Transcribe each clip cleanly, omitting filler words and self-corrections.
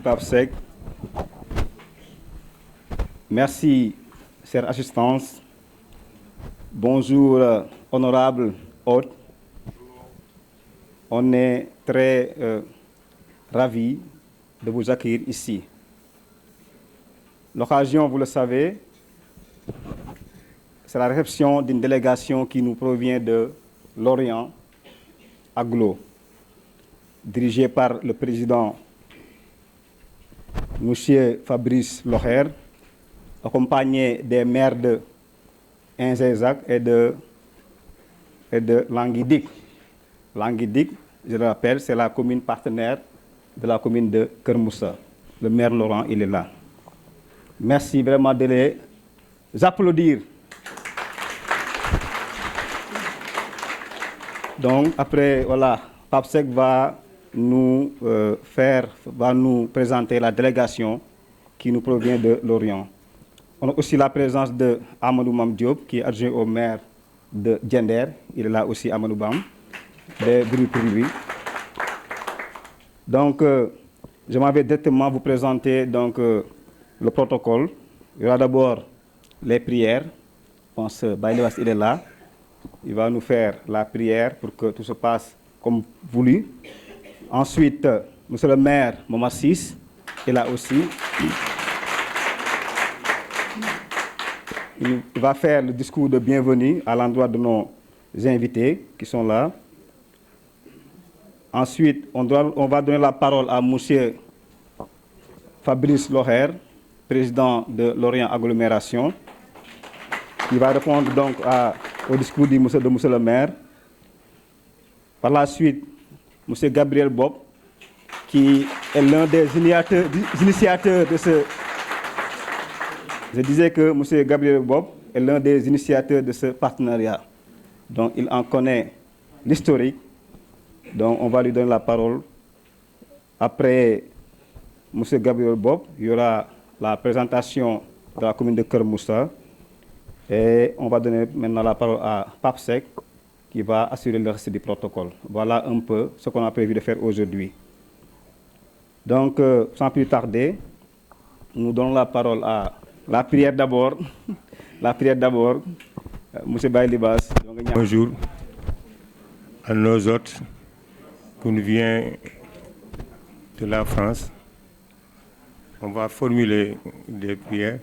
Pape Seck. Merci, chère assistance. Bonjour, honorable hôte. On est très ravis de vous accueillir ici. L'occasion, vous le savez, c'est la réception d'une délégation qui nous provient de l'Orient, Aglo, dirigée par le président M. Fabrice Loher, accompagné des maires de Inzézac et de Languidic. Languidic, je le rappelle, c'est la commune partenaire de la commune de Kermoussa. Le maire Laurent, il est là. Merci vraiment de les applaudir. Donc, après, voilà, Pape Seck va nous présenter la délégation qui nous provient de l'Orient. On a aussi la présence de Amadou Mam Diop, qui est adjoint au maire de Djender. Il est là aussi, Amadou Bam, des bruits pour lui. Donc, je m'en vais directement vous présenter donc, le protocole. Il y aura d'abord les prières. Je pense que Baïlewas, il est là. Il va nous faire la prière pour que tout se passe comme voulu. Ensuite, monsieur le maire Momar Sis est là aussi. Il va faire le discours de bienvenue à l'endroit de nos invités qui sont là. Ensuite, on va donner la parole à monsieur Fabrice Loher, président de l'Orient Agglomération. Il va répondre donc au discours de monsieur le maire. Par la suite, monsieur Gabriel Bob, qui est l'un des initiateurs de ce... Je disais que monsieur Gabriel Bob est l'un des initiateurs de ce partenariat. Donc, il en connaît l'historique. Donc, on va lui donner la parole. Après monsieur Gabriel Bob, il y aura la présentation de la commune de Kermoussa. Et on va donner maintenant la parole à Pape Seck, qui va assurer le reste du protocole. Voilà un peu ce qu'on a prévu de faire aujourd'hui. Donc, sans plus tarder, nous donnons la parole à la prière d'abord. La prière d'abord, M. Baïlibas. Bonjour à nos hôtes qui nous viennent de la France. On va formuler des prières.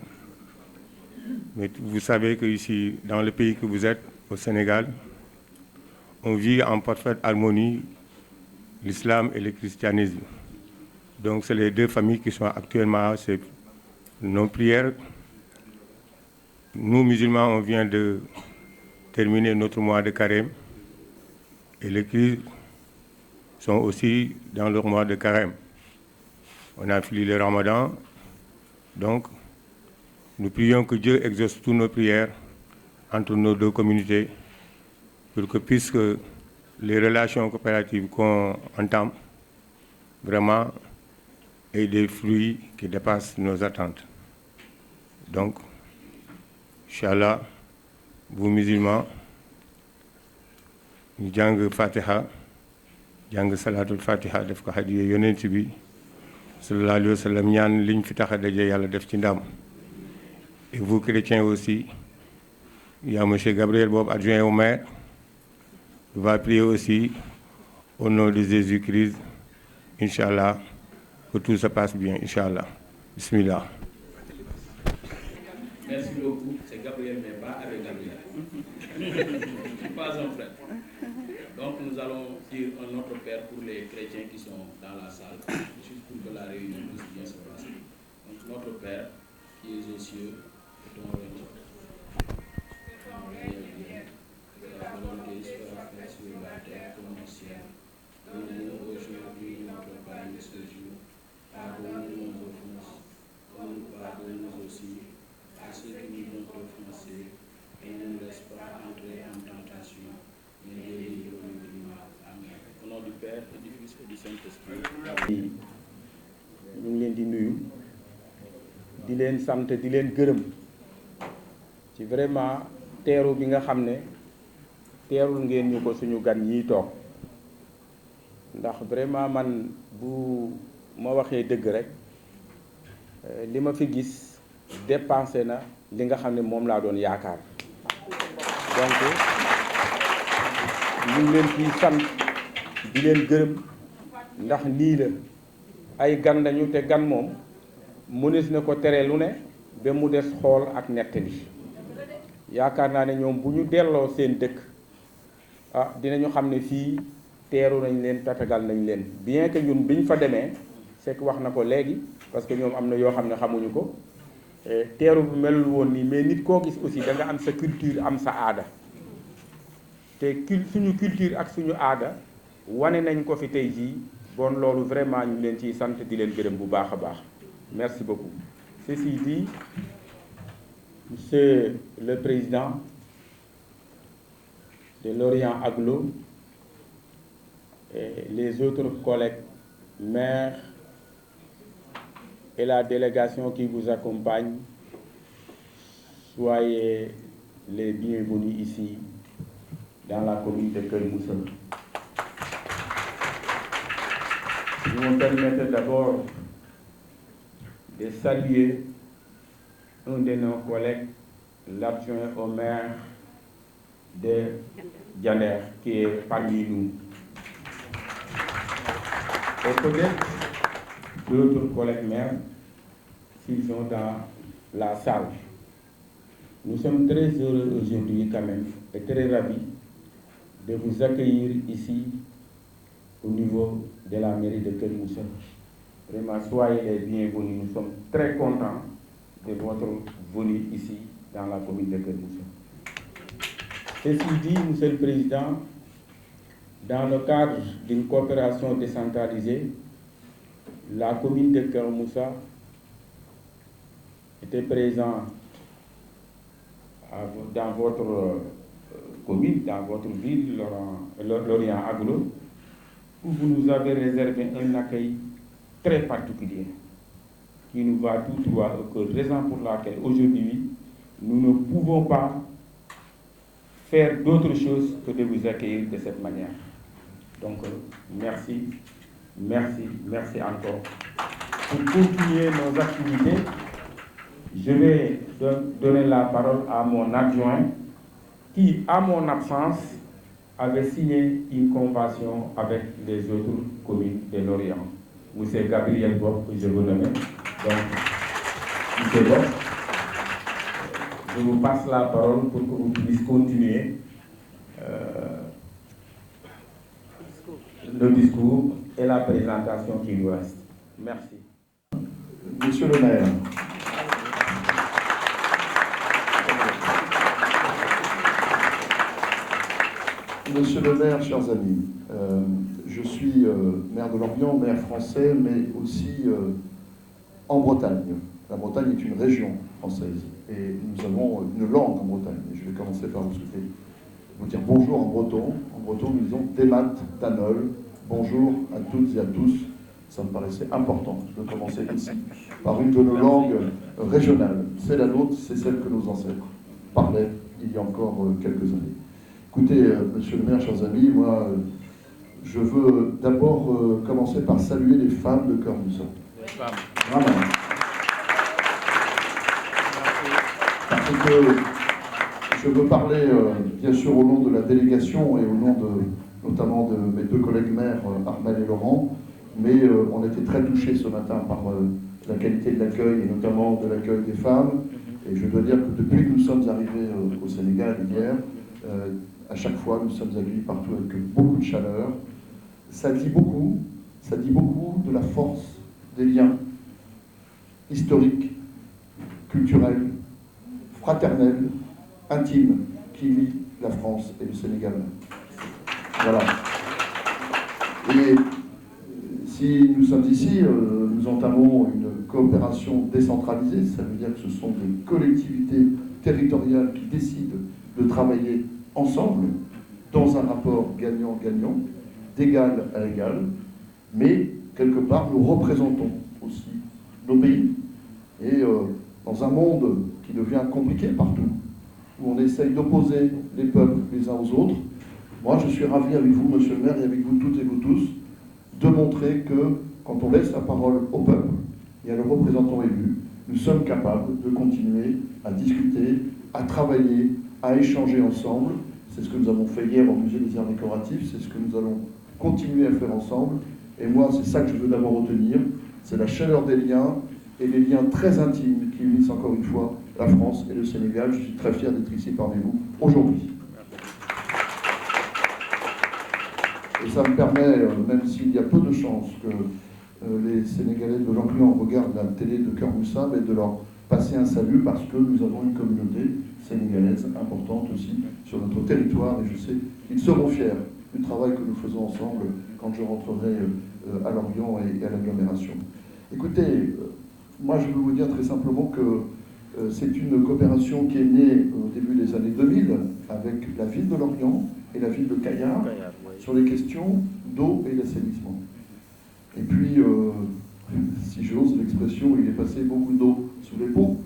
Mais vous savez qu'ici, dans le pays que vous êtes, au Sénégal, on vit en parfaite harmonie l'islam et le christianisme. Donc, c'est les deux familles qui sont actuellement c'est nos prières. Nous, musulmans, on vient de terminer notre mois de carême. Et les Christ sont aussi dans leur mois de carême. On a fini le ramadan. Donc, nous prions que Dieu exauce toutes nos prières entre nos deux communautés pour que, puisque les relations coopératives qu'on entame, vraiment, aient des fruits qui dépassent nos attentes. Donc, Inch'Allah, vous musulmans, ñu jàng Fatiha jàng Salatul Fatiha def ko hadiya yonent bi sallallahu alayhi wa sallam ñaan liñ fi tax a daje yàlla def ci ndam. Et vous chrétiens aussi, il y a M. Gabriel Bob, adjoint au maire, il va prier aussi au nom de Jésus-Christ, Inch'Allah, que tout se passe bien, Inch'Allah. Bismillah. Merci beaucoup, c'est Gabriel, mais pas avec Gabriel. Pas un frère. Donc nous allons dire un Notre Père pour les chrétiens qui sont dans la salle, juste pour que la réunion puisse bien se passer. Donc Notre Père, qui est aux cieux, que ton règne que la volonté soit faite sur la terre comme au ciel. Donne-nous aujourd'hui notre pain de ce jour. Pardonne-nous nos offenses, comme nous pardonnons aussi à ceux qui nous ont offensés, et ne nous laisse pas entrer en tentation, mais délivre-nous du mal. Amen. Au nom du Père, et du Fils et du Saint-Esprit. ñu ngi leen di nuyu di leen sant di leen gërëm ci vraiment teeru bi nga xam ne teerul ngeen ñu ko suñu gan ñiy toog ndax vraiment man bu ma waxee dëgg rek li ma fi gis dépensé na li nga xam ne moom laa doon yaakaar donc ñu ngi leen ciy sant di leen gërëm ndax nii la ay gan lañu te gan moom mënees na ko tere lu ne ba mu des xool ak nettali yaakaar naa ne ñoom bu ñu delloo seen dëkk dinañu xam ne fii teeru nañ leen tatagal nañ leen bien que ñun biñ fa demee c'est que wax na ko léegi parce que ñoom am na yoo xam ne xamuñu ko teeru bu melul woon nii mais nit koo gis aussi da nga am sa culture am sa aada te suñu culture ak suñu aada wane nañ ko fi tey jii bon loolu vraiment ñu leen ciy sant di leen gërëm bu baax a baax merci beaucoup. Ceci dit, Monsieur le Président de Lorient Agglo et les autres collègues maires et la délégation qui vous accompagne, soyez les bienvenus ici dans la commune de Keur Moussa. Vous me permettez d'abord de saluer un de nos collègues, l'adjoint au maire de Diender, qui est parmi nous. Et peut-être d'autres collègues maires, s'ils sont dans la salle. Nous sommes très heureux aujourd'hui quand même et très ravis de vous accueillir ici au niveau de la mairie de Keur Moussa. Vraiment, soyez les bienvenus. Nous sommes très contents de votre venue ici dans la commune de Keur Moussa. Ceci dit, Monsieur le Président, dans le cadre d'une coopération décentralisée, la commune de Keur Moussa était présente dans votre commune, dans votre ville, Lorient Agglo, où vous nous avez réservé un accueil très particulier, qui nous va tout droit au cœur, raison pour laquelle aujourd'hui, nous ne pouvons pas faire d'autre chose que de vous accueillir de cette manière. Donc, merci, merci, merci encore. Pour continuer nos activités, je vais donner la parole à mon adjoint, qui, à mon absence, avait signé une convention avec les autres communes de Lorient. Monsieur Gabriel Bob, que je vous nomme. Donc, Monsieur Bob, je vous passe la parole pour que vous puissiez continuer le discours et la présentation qui nous reste. Merci. Monsieur le maire. Monsieur le maire, chers amis, je suis maire de Lorient, maire français, mais aussi en Bretagne. La Bretagne est une région française et nous avons une langue en Bretagne. Et je vais commencer par vous souhaiter vous dire bonjour en breton. En breton, nous disons Demat Tanol. Bonjour à toutes et à tous. Ça me paraissait important de commencer ici par une de nos langues régionales. C'est la nôtre, c'est celle que nos ancêtres parlaient il y a encore quelques années. Écoutez, monsieur le maire, chers amis, moi, je veux d'abord commencer par saluer les femmes de Keur Moussa. Vraiment. Parce que je veux parler, bien sûr, au nom de la délégation et au nom notamment de mes deux collègues maires, Armel et Laurent, mais on était très touchés ce matin par la qualité de l'accueil et notamment de l'accueil des femmes. Et je dois dire que depuis que nous sommes arrivés au Sénégal hier, à chaque fois, nous sommes accueillis partout avec beaucoup de chaleur. Ça dit beaucoup de la force des liens historiques, culturels, fraternels, intimes qui lient la France et le Sénégal. Voilà. Et si nous sommes ici, nous entamons une coopération décentralisée. Ça veut dire que ce sont des collectivités territoriales qui décident de travailler ensemble, dans un rapport gagnant-gagnant, d'égal à égal, mais quelque part nous représentons aussi nos pays. Et dans un monde qui devient compliqué partout, où on essaye d'opposer les peuples les uns aux autres, moi je suis ravi avec vous, monsieur le maire, et avec vous toutes et vous tous, de montrer que quand on laisse la parole au peuple et à leurs représentants élus, nous sommes capables de continuer à discuter, à travailler, à échanger ensemble. C'est ce que nous avons fait hier au Musée des Arts Décoratifs, c'est ce que nous allons continuer à faire ensemble. Et moi, c'est ça que je veux d'abord retenir, c'est la chaleur des liens et les liens très intimes qui unissent encore une fois la France et le Sénégal. Je suis très fier d'être ici parmi vous aujourd'hui. Et ça me permet, même s'il y a peu de chances que les Sénégalais de l'Orient regardent la télé de Keur Moussa, mais de leur passer un salut parce que nous avons une communauté sénégalaise importante aussi sur notre territoire et je sais qu'ils seront fiers du travail que nous faisons ensemble quand je rentrerai à l'Orient et à l'agglomération. Écoutez, moi je veux vous dire très simplement que c'est une coopération qui est née au début des années 2000 avec la ville de l'Orient et la ville de Kayar sur les questions d'eau et d'assainissement. Et puis, si j'ose l'expression, il est passé beaucoup d'eau sous les ponts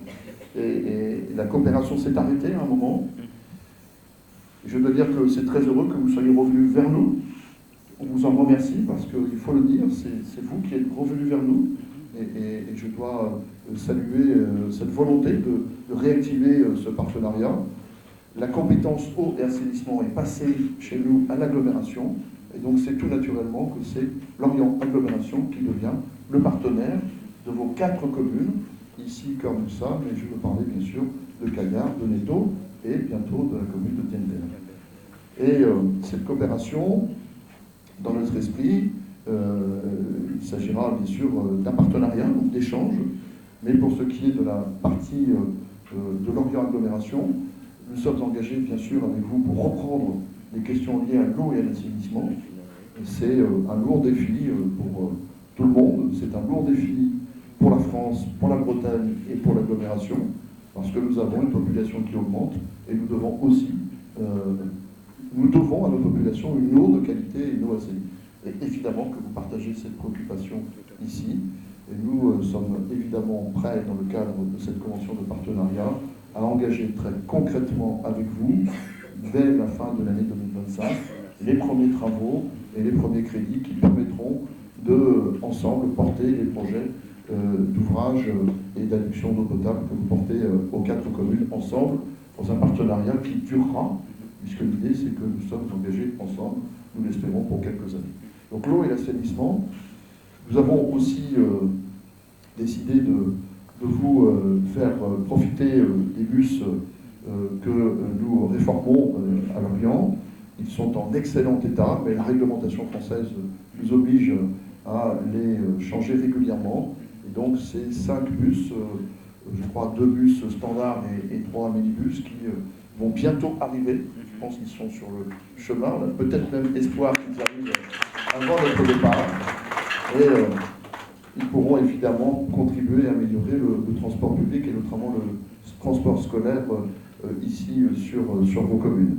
et la coopération s'est arrêtée à un moment. Je dois dire que c'est très heureux que vous soyez revenus vers nous. On vous en remercie parce qu'il faut le dire, c'est vous qui êtes revenus vers nous et je dois saluer cette volonté de réactiver ce partenariat. La compétence eau et assainissement est passée chez nous à l'agglomération et donc c'est tout naturellement que c'est l'Orient Agglomération qui devient le partenaire de vos 4 communes, ici Keur Moussa, mais je veux parler bien sûr de Kayar, de Neto et bientôt de la commune de Diender. Et cette coopération, dans notre esprit, il s'agira bien sûr d'un partenariat, donc d'échange, mais pour ce qui est de la partie de l'Orient Agglomération, nous sommes engagés bien sûr avec vous pour reprendre les questions liées à l'eau et à l'assainissement. C'est un lourd défi pour tout le monde, c'est un lourd défi pour la France, pour la Bretagne et pour l'agglomération, parce que nous avons une population qui augmente et nous devons aussi, nous devons à nos populations une eau de qualité et une eau assainie. Et évidemment que vous partagez cette préoccupation ici, et nous sommes évidemment prêts dans le cadre de cette convention de partenariat à engager très concrètement avec vous, dès la fin de l'année 2025, les premiers travaux et les premiers crédits qui permettront de, ensemble, porter les projets d'ouvrage et d'adduction d'eau potable que vous portez aux 4 communes ensemble, dans un partenariat qui durera, puisque l'idée c'est que nous sommes engagés ensemble, nous l'espérons, pour quelques années. Donc l'eau et l'assainissement, nous avons aussi décidé de vous faire profiter des bus que nous réformons à l'Orient. Ils sont en excellent état, mais la réglementation française nous oblige à les changer régulièrement. Et donc ces 5 bus, je crois 2 bus standards et 3 minibus qui vont bientôt arriver. Je pense qu'ils sont sur le chemin. On a peut-être même espoir qu'ils arrivent avant notre départ. Et ils pourront évidemment contribuer à améliorer le transport public et notamment le transport scolaire ici sur vos communes.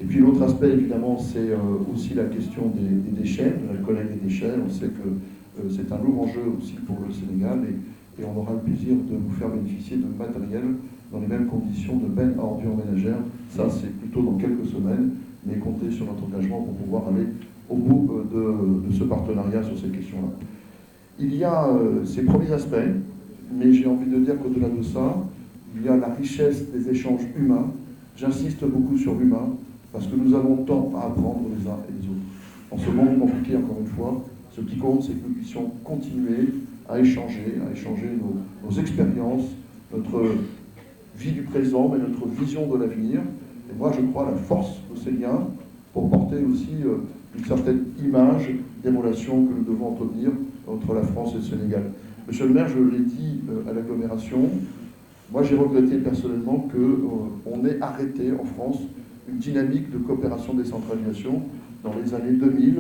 Et puis l'autre aspect évidemment c'est aussi la question des déchets, de la collecte des déchets. On sait que c'est un lourd enjeu aussi pour le Sénégal et on aura le plaisir de vous faire bénéficier de matériel dans les mêmes conditions de bennes à ordures ménagères. Ça c'est plutôt dans quelques semaines, mais comptez sur notre engagement pour pouvoir aller au bout de ce partenariat sur ces questions-là. Il y a ces premiers aspects, mais j'ai envie de dire qu'au-delà de ça, il y a la richesse des échanges humains. J'insiste beaucoup sur l'humain, parce que nous avons tant à apprendre les uns et les autres. En ce monde compliqué, encore une fois, ce qui compte, c'est que nous puissions continuer à échanger nos expériences, notre vie du présent, mais notre vision de l'avenir. Et moi, je crois à la force de ces liens pour porter aussi une certaine image des relations que nous devons entretenir entre la France et le Sénégal. Monsieur le maire, je l'ai dit à l'agglomération, moi j'ai regretté personnellement qu'on ait arrêté en France une dynamique de coopération décentralisation dans les années 2000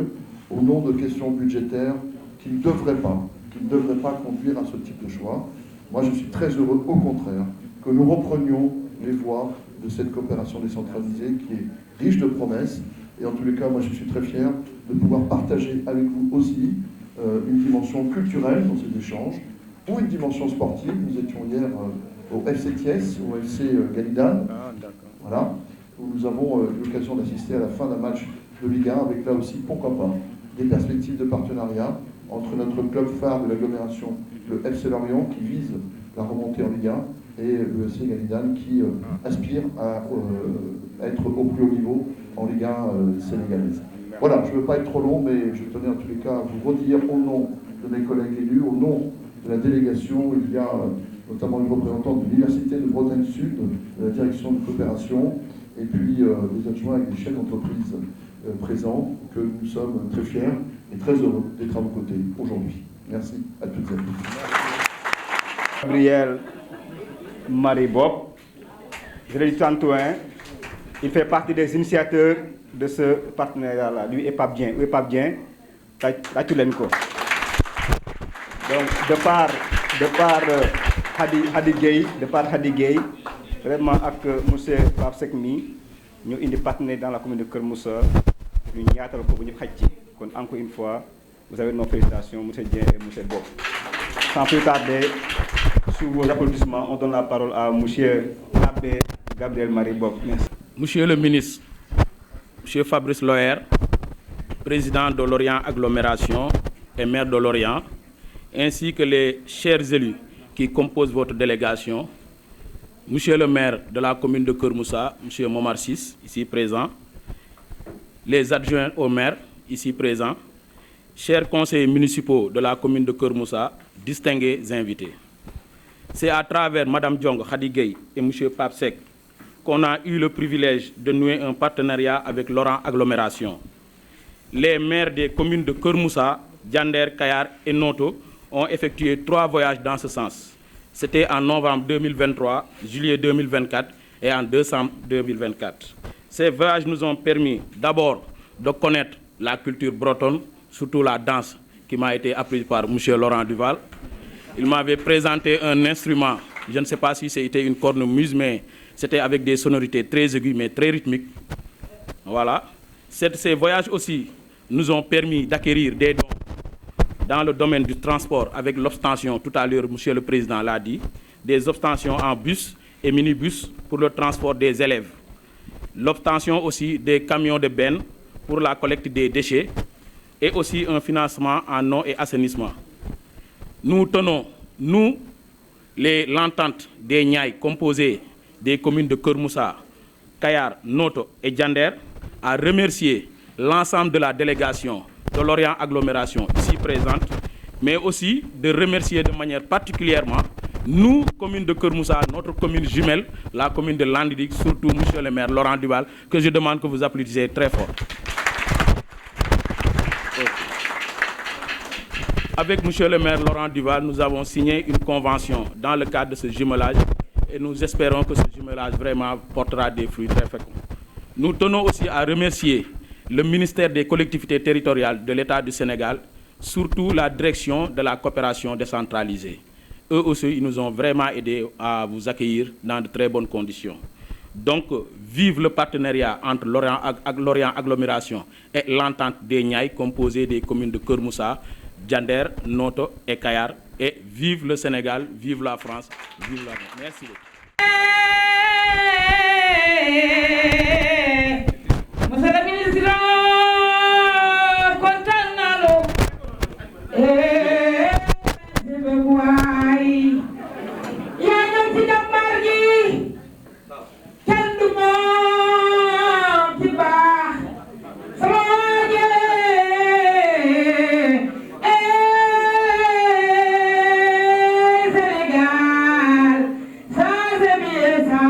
au nom de questions budgétaires qui ne devraient pas conduire à ce type de choix. Moi je suis très heureux, au contraire, que nous reprenions les voies de cette coopération décentralisée qui est riche de promesses. Et en tous les cas, moi je suis très fier de pouvoir partager avec vous aussi une dimension culturelle dans ces échanges, ou une dimension sportive. Nous étions hier au FC Thiès, au FC Gallidan, voilà, où nous avons eu l'occasion d'assister à la fin d'un match de Ligue 1, avec là aussi, pourquoi pas, des perspectives de partenariat entre notre club phare de l'agglomération, le FC Lorient, qui vise la remontée en Ligue 1, et le FC Galidane qui aspire à être au plus haut niveau en Ligue 1 sénégalaise. Voilà, je ne veux pas être trop long, mais je tenais en tous les cas à vous redire au nom de mes collègues élus, au nom de la délégation, il y a notamment une représentante de l'Université de Bretagne Sud, de la direction de coopération, et puis des adjoints et des chefs d'entreprise présents, que nous sommes très fiers et très heureux d'être à vos côtés aujourd'hui. Merci à toutes et à tous. Gabriel Marie-Bob, je l'ai dit tantôt, il fait partie des initiateurs de ce partenariat-là. Lui et Pape Dieng. Donc, de par Hadi Gueye, vraiment avec M. Pape Sekmi, nous sommes des partenaires dans la commune de Keur Moussa. Nous sommes encore une fois, vous avez nos félicitations, M. Dieng et M. Bob. Sans plus tarder, sous vos applaudissements, on donne la parole à M. Abbé Gabriel Marie-Bob. Merci. Monsieur le ministre, M. Fabrice Loher, président de Lorient Agglomération et maire de Lorient, ainsi que les chers élus qui composent votre délégation, Monsieur le maire de la commune de Keur Moussa, M. Momar Sis, ici présent, les adjoints au maire, ici présents, chers conseillers municipaux de la commune de Keur Moussa, distingués invités. C'est à travers Mme Diong Hadi Gueye et M. Pape Sek qu'on a eu le privilège de nouer un partenariat avec Lorient Agglomération. Les maires des communes de Keur Moussa, Diender, Kayar et Noto ont effectué 3 voyages dans ce sens. C'était en novembre 2023, juillet 2024 et en décembre 2024. Ces voyages nous ont permis d'abord de connaître la culture bretonne, surtout la danse qui m'a été apprise par M. Laurent Duval. Il m'avait présenté un instrument, je ne sais pas si c'était une cornemuse, mais c'était avec des sonorités très aiguës mais très rythmiques. Voilà. Ces voyages aussi nous ont permis d'acquérir des dons dans le domaine du transport avec l'obtention, tout à l'heure, M. le Président l'a dit, des obtentions en bus et minibus pour le transport des élèves. L'obtention aussi des camions de bennes pour la collecte des déchets et aussi un financement en eau et assainissement. Nous tenons, nous, l'entente des Niayes composée des communes de Keur Moussa, Kayar, Noto et Diender, à remercier l'ensemble de la délégation de Lorient Agglomération ici présente, mais aussi de remercier de manière particulièrement nous, commune de Keur Moussa, notre commune jumelle, la commune de Landidik, surtout M. le maire Laurent Duval, que je demande que vous applaudissez très fort. Avec M. le maire Laurent Duval, nous avons signé une convention dans le cadre de ce jumelage et nous espérons que ce jumelage vraiment portera des fruits très féconds. Nous tenons aussi à remercier le ministère des collectivités territoriales de l'État du Sénégal, surtout la direction de la coopération décentralisée. Eux aussi, ils nous ont vraiment aidés à vous accueillir dans de très bonnes conditions. Donc, vive le partenariat entre Lorient Agglomération et l'entente des Niayes, composée des communes de Keur Moussa, Diender, Noto et Kayar. Et vive le Sénégal, vive la France, vive la France. Merci beaucoup. Monsieur le ministre, kontaan naa loo yaa ñëw ci jàmbaar gi kenn du moom ci baax sama Sénégal ça c'est bien ça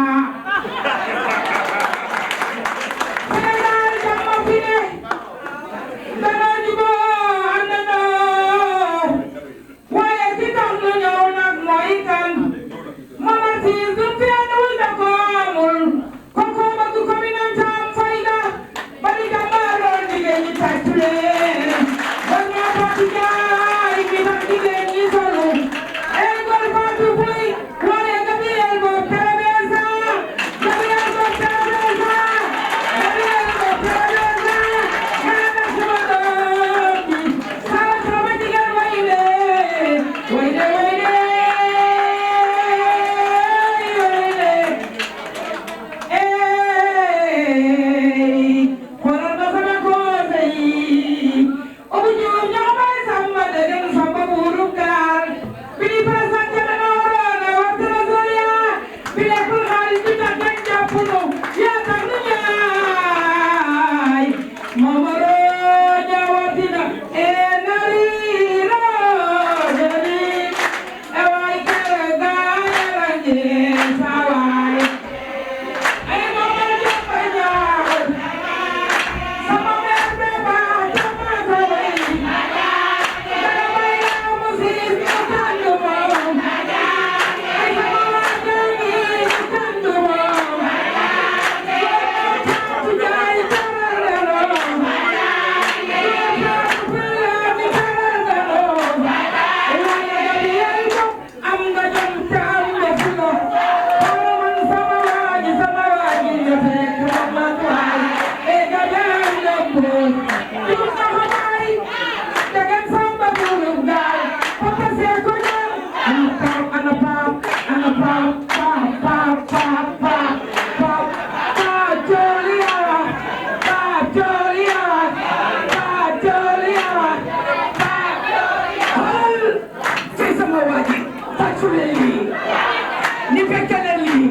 ni fekk na lii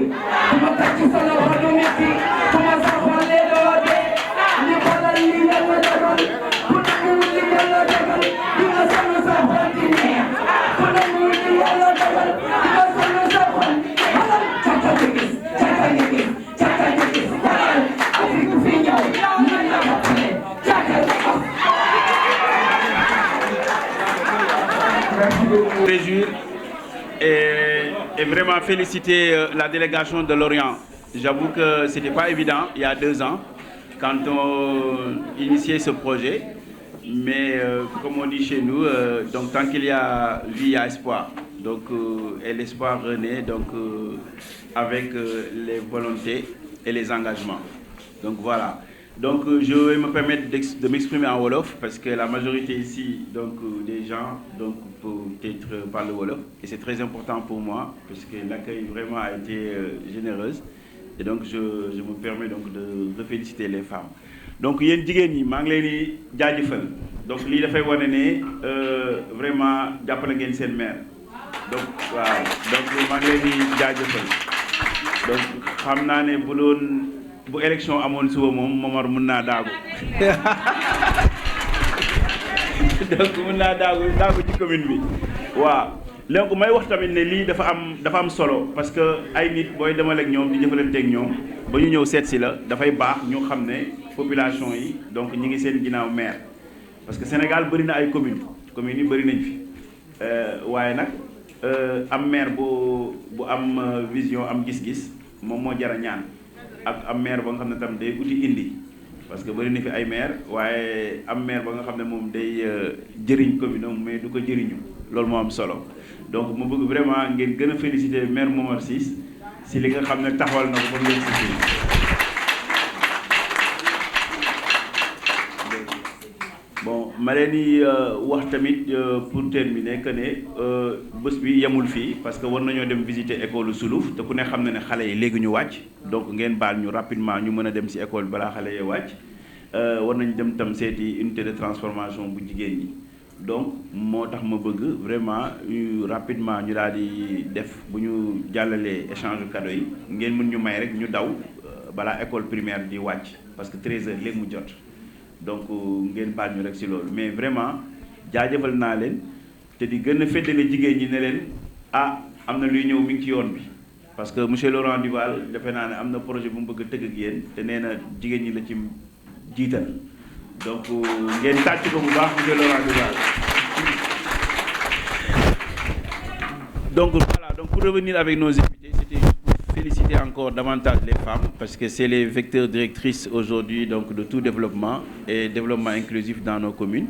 kuma takk sa loxo du metti kuma sa xol lee doo dee ni xoolal li yàlla dogal ku nanguwul li yàlla dogal di nga sonn sa xol di neex ku nanguwul li yàlla dogal di nga sonn sa xol xoolal caka nga gis caka nga gis caka nga gis xoolal Afrique fi ñëw mën na ko xale caka nga gis. Réjouir et vraiment féliciter la délégation de Lorient. J'avoue que ce n'était pas évident il y a 2 ans quand on initiait ce projet, mais comme on dit chez nous, donc tant qu'il y a vie, il y a espoir. Donc, et l'espoir renaît donc, avec les volontés et les engagements. Donc voilà. Donc je vais me permettre de m'exprimer en Wolof parce que la majorité ici donc, des gens donc, peut-être parlent Wolof et c'est très important pour moi parce que l'accueil vraiment a été généreuse et donc je me permets donc de féliciter les femmes. Donc yéen jigéen ñi maa ngi leen di jaajëfal donc lii dafay wane ne vraiment jàppale ngeen seen maire donc waaw donc maa ngi leen di jaajëfal donc xam naa ne bu élection amoon suba moom Momar mun naa daagu donc mun naa daagu ci commune bi waaw donc may wax tamit ne lii dafa am solo parce que ay nit booy demal ak ñoom di jëfalante ak ñoom ba ñu ñëw seet si la dafay baax ñu xam ne population yi donc ñi ngi seen ginnaaw maire parce que Sénégal bëri na ay communes yi bëri nañ fi waaye nag am maire bu am vision am gis-gis moom moo jar a ñaan ak am maire ba nga xam ne tam day uti indi parce que bëri na fi ay maire waaye am maire ba nga xam ne moom day jëriñ commune am mais du ko jëriñu loolu moo am solo donc mu bëgg vraiment ngeen gën a féliciter maire Momar Ciss si li nga xam ne taxawal na ko ba ngeen si bon ma leen di wax tamit pour terminer que ne bés bi yemul fii parce que war nañoo dem visiter école Suluf te ku ne xam na ne xale yi léegi ñu wàcc donc ngeen baal ñu rapidement ñu mën a dem ci école balaa xale yi wàcc war nañ dem tam seeti unité de transformation bu jigéen ñi donc moo tax ma bëgg vraiment rapidement ñu daal di def bu ñu jàllalee échange cadeau yi ngeen mën ñu may rek ñu daw balaa école primaire di wàcc parce que 13h léegi mu jot donc ngeen baal ñu rek ci loolu mais vraiment jaajëfal naa leen te di gën a féddale jigéen ñi ne leen am na luy ñëw mi ngi ci yoon bi parce que monsieur Laurent Duval defe naa ne am na projet bu mu bëgg a tëgg ak yéen te nee na jigéen ñi la ci jiital donc ngeen tàcc ko bu baax monsieur Laurent Duval. Donc voilà, donc pour revenir avec nos invités, c'était pour féliciter encore davantage les femmes parce que c'est les vecteurs directrices aujourd'hui donc de tout développement et développement inclusif dans nos communes.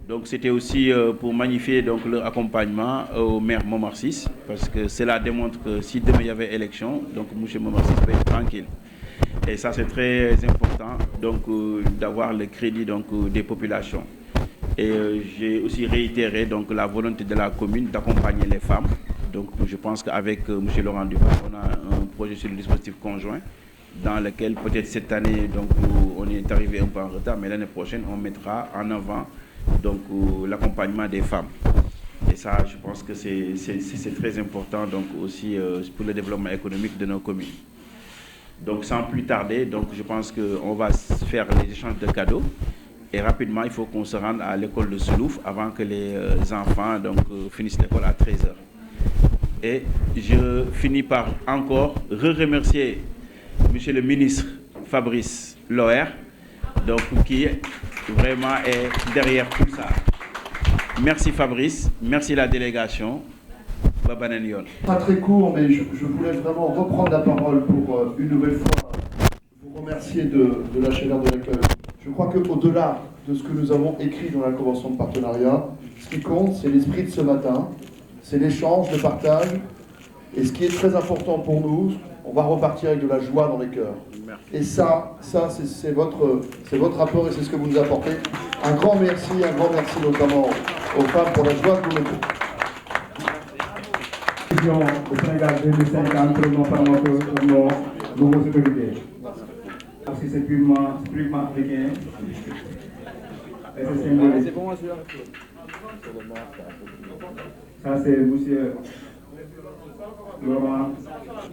Donc c'était aussi pour magnifier donc leur accompagnement au maire Momar Ciss parce que cela démontre que si demain il y avait élection, donc monsieur Momar Ciss peut être tranquille. Et ça c'est très important donc d'avoir le crédit donc des populations. Et j'ai aussi réitéré donc la volonté de la commune d'accompagner les femmes. Donc je pense qu'avec monsieur Laurent Duval, on a un projet sur le dispositif conjoint dans lequel peut-être cette année donc on est arrivé un peu en retard, mais l'année prochaine on mettra en avant donc l'accompagnement des femmes. Et ça, je pense que c'est très important donc aussi pour le développement économique de nos communes. Donc sans plus tarder, donc je pense qu'on va faire les échanges de cadeaux. Et rapidement, il faut qu'on se rende à l'école de Soulouf avant que les enfants donc, finissent l'école à 13h. Et je finis par encore remercier monsieur le ministre Fabrice Loher, donc, qui vraiment est derrière tout ça. Merci Fabrice, merci la délégation. Babanen Yon. Pas très court, mais je voulais vraiment reprendre la parole pour une nouvelle fois vous remercier de la chaleur de l'accueil. Je crois qu'au-delà de ce que nous avons écrit dans la convention de partenariat, ce qui compte, c'est l'esprit de ce matin, c'est l'échange, le partage. Et ce qui est très important pour nous, on va repartir avec de la joie dans les cœurs. Et ça c'est votre rapport et c'est ce que vous nous apportez. Un grand merci notamment aux femmes pour la joie que vous mettez. Au Sénégal 2050, nous parlons de nos nouveaux autorités. Parce que c'est purement africain. Et c'est symbolique. Ça, c'est monsieur Laurent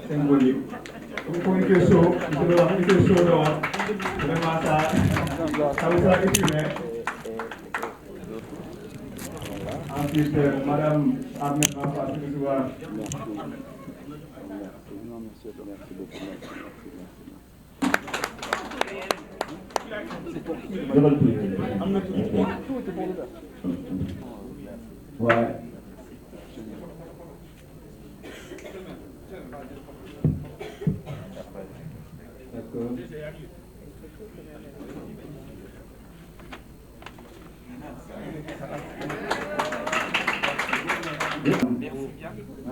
symbolique. Pour une question, une question d'or, vraiment ça vous sera exprimé. Ensuite, Madame Ahmed Rafa, si vous voulez. Ouais. D'accord.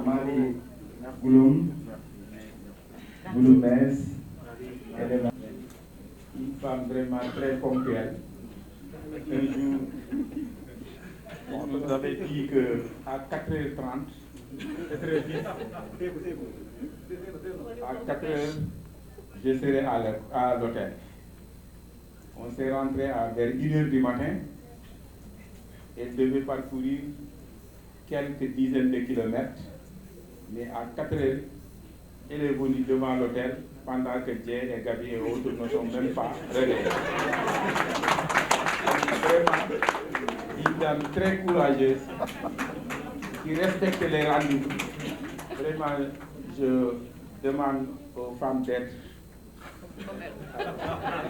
Marie Gouloum, Gouloumès, elle est une femme vraiment très ponctuelle. Un jour, on nous avait dit qu'à 4h30, à 4h, je serai à l'hôtel. On s'est rentré vers 1h du matin et devait parcourir quelques dizaines de kilomètres. Mais à 4h, elle est venue devant l'hôtel pendant que Jay et Gabi et autres ne sont même pas réveillés. Vraiment, une dame très courageuse qui respecte les rendez-vous. Vraiment, je demande aux femmes d'être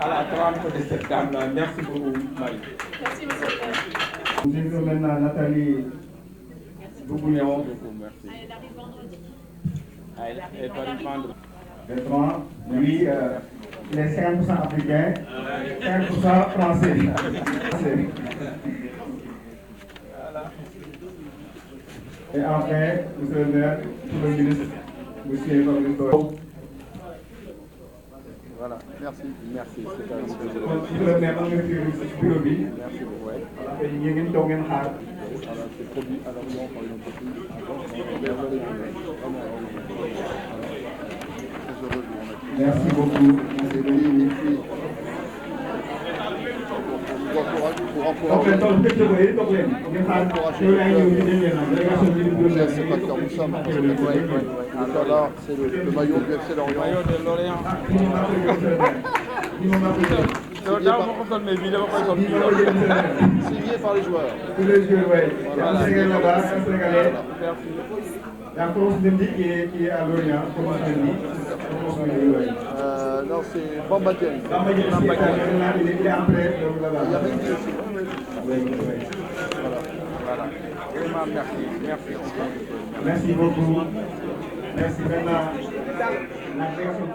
à la trempe de cette dame-là. Merci beaucoup, Marie. Merci, monsieur le maire. Nous invitons maintenant Nathalie Boubouléon. Elle arrive vendredi. Elle arrive vendredi. Bertrand, lui, il est 50% africain, 50% français. Voilà. Et enfin, monsieur le maire, tout le ministre, monsieur Fabrice Loher. Voilà, merci. Monsieur le maire, on est sur bureau bi. Merci beaucoup. Voilà, et ñu ngi toog ngeen xaar. Alors, c'est produit à l'Orient par une Merci beaucoup. Donc, le temps de découvrir, donc, ngeen xaar yow yaa ngi ñëw ñu dem leen délégation bi ñu doon c'est pas comme ça, alors c'est le maillot du FC Lorient. Maillot de Lorient. Signé par les joueurs. Tous les joueurs, oui. Il y a un Sénégalais là-bas, un Sénégalais. La France Dendi qui est à Lorient, comment ça dit? Non, c'est Bamba Dieng. Bamba Dieng, il est après, donc là-bas. Il y a Mendy aussi. Oui. Voilà. Vraiment, merci. Merci beaucoup. Merci. Maintenant, la délégation